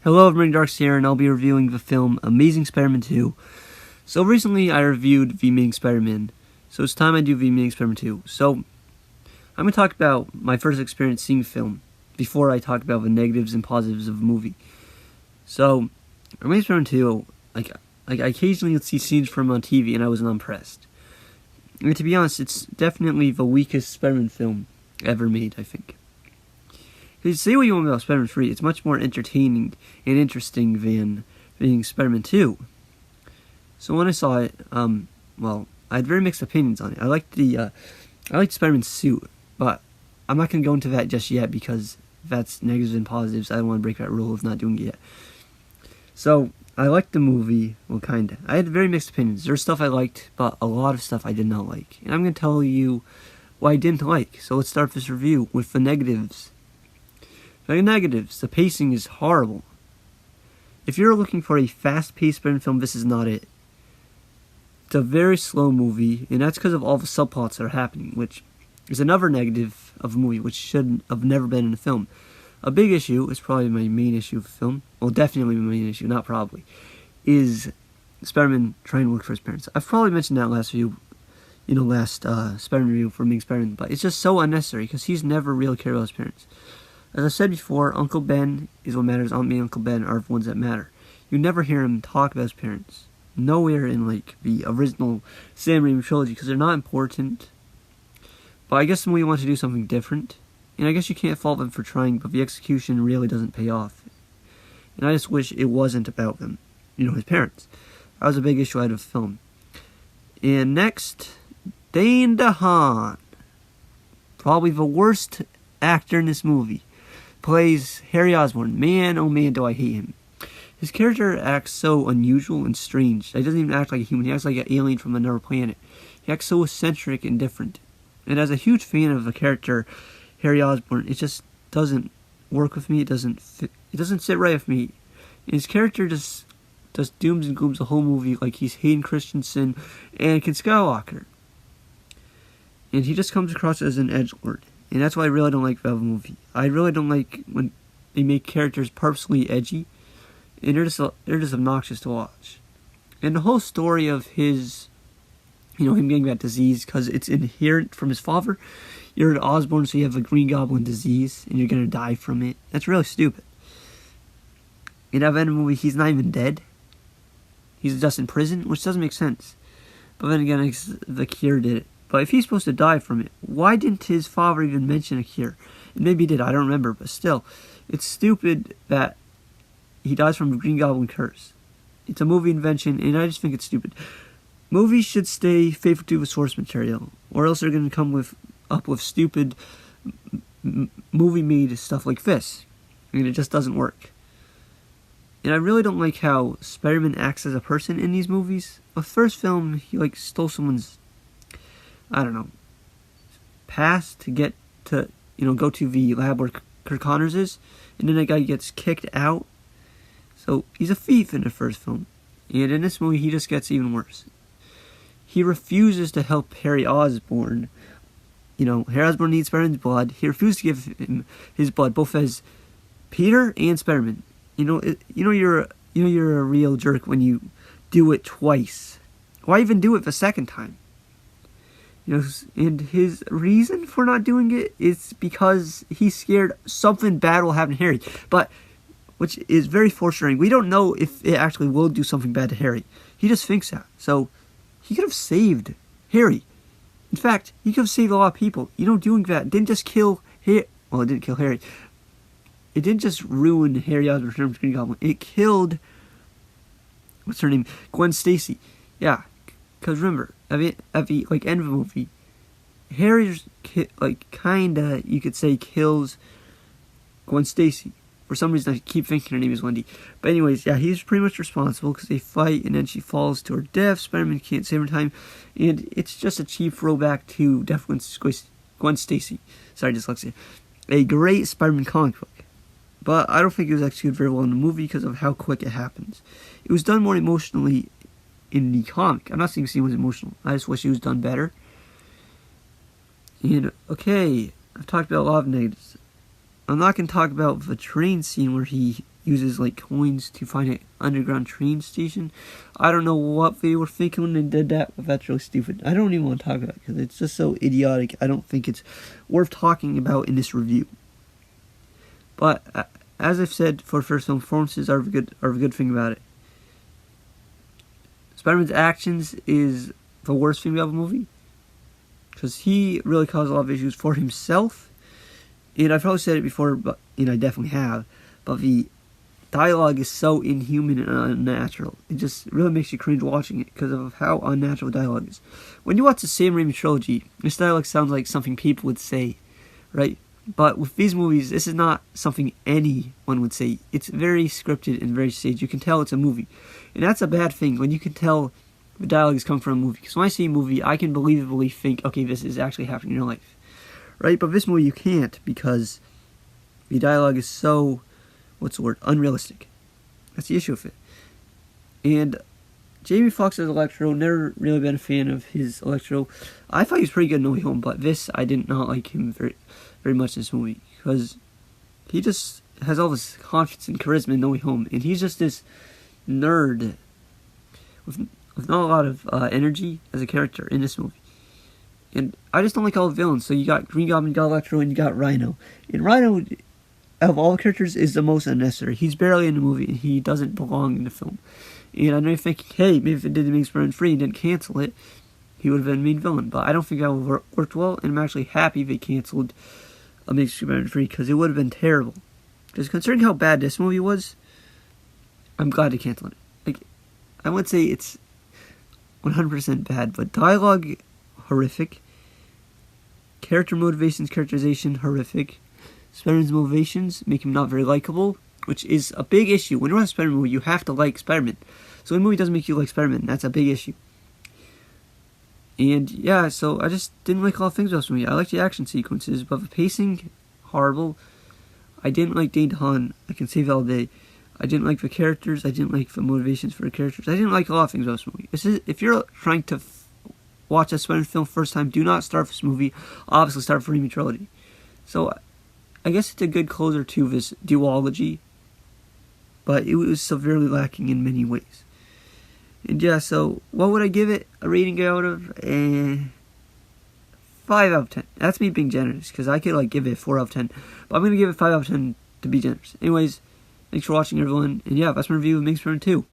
Hello, everybody, Darks here, and I'll be reviewing the film Amazing Spider-Man 2. So recently I reviewed The Amazing Spider-Man, so it's time I do The Amazing Spider-Man 2. So I'm going to talk about my first experience seeing the film before I talk about the negatives and positives of the movie. So Amazing Spider-Man 2, I occasionally would see scenes from on TV and I was unimpressed. And to be honest, it's definitely the weakest Spider-Man film ever made, I think. Because say what you want about Spider-Man 3, it's much more entertaining and interesting than being Spider-Man 2. So when I saw it, well, I had very mixed opinions on it. I liked Spider-Man's suit, but I'm not going to go into that just yet because that's negatives and positives. I don't want to break that rule of not doing it yet. So I liked the movie, well, kinda. I had very mixed opinions. There's stuff I liked, but a lot of stuff I did not like. And I'm going to tell you what I didn't like. So let's start this review with the negatives. The negatives, the pacing is horrible. If you're looking for a fast-paced Spider-Man film, this is not it. It's a very slow movie, and that's because of all the subplots that are happening, which is another negative of the movie, which should have never been in the film. A big issue, is probably my main issue of the film, well, definitely my main issue, not probably, is Spider-Man trying to look for his parents. I've probably mentioned that last Spider-Man review for Amazing Spider-Man, but it's just so unnecessary, because he's never really cared about his parents. As I said before, Uncle Ben is what matters. Aunt May and Uncle Ben are the ones that matter. You never hear him talk about his parents. Nowhere in, the original Sam Raimi trilogy, because they're not important. But I guess the movie wants to do something different. And I guess you can't fault them for trying, but the execution really doesn't pay off. And I just wish it wasn't about them. His parents. That was a big issue out of the film. And next, Dane DeHaan. Probably the worst actor in this movie. Plays Harry Osborn. Man, oh man, do I hate him. His character acts so unusual and strange. He doesn't even act like a human. He acts like an alien from another planet. He acts so eccentric and different. And as a huge fan of the character Harry Osborn, it just doesn't work with me. It doesn't fit. It doesn't sit right with me. And his character just dooms and glooms the whole movie like he's Hayden Christensen and Anakin Skywalker. And he just comes across as an edgelord. And that's why I really don't like the movie. I really don't like when they make characters purposely edgy. And they're just obnoxious to watch. And the whole story of his, him getting that disease, because it's inherent from his father. You're an Osborn, so you have a Green Goblin disease, and you're going to die from it. That's really stupid. In that end of the movie, he's not even dead. He's just in prison, which doesn't make sense. But then again, the cure did it. But if he's supposed to die from it, why didn't his father even mention a cure? And maybe he did, I don't remember, but still. It's stupid that he dies from a Green Goblin curse. It's a movie invention, and I just think it's stupid. Movies should stay faithful to the source material, or else they're going to come up with stupid movie-made stuff like this. And it just doesn't work. And I really don't like how Spider-Man acts as a person in these movies. The first film, he stole someone's, past to get to, go to the lab where Kirk Connors is, and then that guy gets kicked out. So he's a thief in the first film, and in this movie he just gets even worse. He refuses to help Harry Osborn. Harry Osborn needs Spider-Man's blood. He refuses to give him his blood, both as Peter and Spider-Man. You're a real jerk when you do it twice. Why even do it the second time? And his reason for not doing it is because he's scared something bad will happen to Harry. But, which is very frustrating. We don't know if it actually will do something bad to Harry. He just thinks that. So, he could have saved Harry. In fact, he could have saved a lot of people. Doing that didn't just kill Harry. Well, it didn't kill Harry. It didn't just ruin Harry Osborn's Green Goblin. It killed, what's her name? Gwen Stacy. Yeah. Because remember, at the end of the movie, Harry kinda, you could say, kills Gwen Stacy. For some reason, I keep thinking her name is Wendy. But anyways, yeah, he's pretty much responsible because they fight and then she falls to her death. Spider-Man can't save her in time. And it's just a cheap throwback to Death Gwen Stacy. Sorry, dyslexia. A great Spider-Man comic book. But I don't think it was executed very well in the movie because of how quick it happens. It was done more emotionally in the comic. I'm not saying the scene was emotional. I just wish it was done better. And, okay, I've talked about a lot of negatives. I'm not going to talk about the train scene where he, uses like coins to find an underground train station. I don't know what they were thinking when they did that, but that's really stupid. I don't even want to talk about it because it's just so idiotic. I don't think it's worth talking about in this review. But as I've said, for first film, performances are a good thing about it. Spider-Man's actions is the worst thing about the movie because he really caused a lot of issues for himself. And I've probably said it before, but I definitely have. But the dialogue is so inhuman and unnatural. It just really makes you cringe watching it because of how unnatural dialogue is. When you watch the Sam Raimi trilogy, this dialogue sounds like something people would say, right? But with these movies, this is not something anyone would say. It's very scripted and very staged. You can tell it's a movie. And that's a bad thing when you can tell the dialogue is coming from a movie. Because when I see a movie, I can believably think, okay, this is actually happening in real life. Right? But this movie you can't because the dialogue is so, unrealistic. That's the issue with it. And Jamie Foxx as Electro, never really been a fan of his Electro. I thought he was pretty good in No Way Home, but this, I did not like him very much in this movie. Because he just has all this confidence and charisma in No Way Home. And he's just this nerd with not a lot of energy as a character in this movie. And I just don't like all the villains. So you got Green Goblin, you got Electro, and you got Rhino. And Rhino, of all the characters, is the most unnecessary. He's barely in the movie, and he doesn't belong in the film. And I know you're thinking, hey, maybe if it did Amazing Spider-Man 3 and didn't cancel it, he would have been the main villain. But I don't think that would have worked well, and I'm actually happy they canceled Amazing Spider-Man 3, because it would have been terrible. Because considering how bad this movie was, I'm glad they canceled it. Like, I wouldn't say it's 100% bad, but dialogue, horrific. Character motivations, characterization, horrific. Spider-Man's motivations make him not very likable, which is a big issue. When you watch a Spider-Man movie, you have to like Spider-Man. So when a movie doesn't make you like Spider-Man, that's a big issue. And yeah, so I just didn't like all the things about this movie. I liked the action sequences, but the pacing, horrible. I didn't like Dane DeHaan. I can save it all day. I didn't like the characters. I didn't like the motivations for the characters. I didn't like a lot of things about this movie. If you're trying to watch a Spider-Man film first time, do not start this movie. Obviously start for Raimi trilogy. So I guess it's a good closer to this duology, but it was severely lacking in many ways. And yeah, so what would I give it a rating out of? 5 out of 10. That's me being generous, because I could give it a 4 out of 10. But I'm going to give it 5 out of 10 to be generous. Anyways, thanks for watching, everyone. And yeah, that's my review of Amazing Spider-Man 2.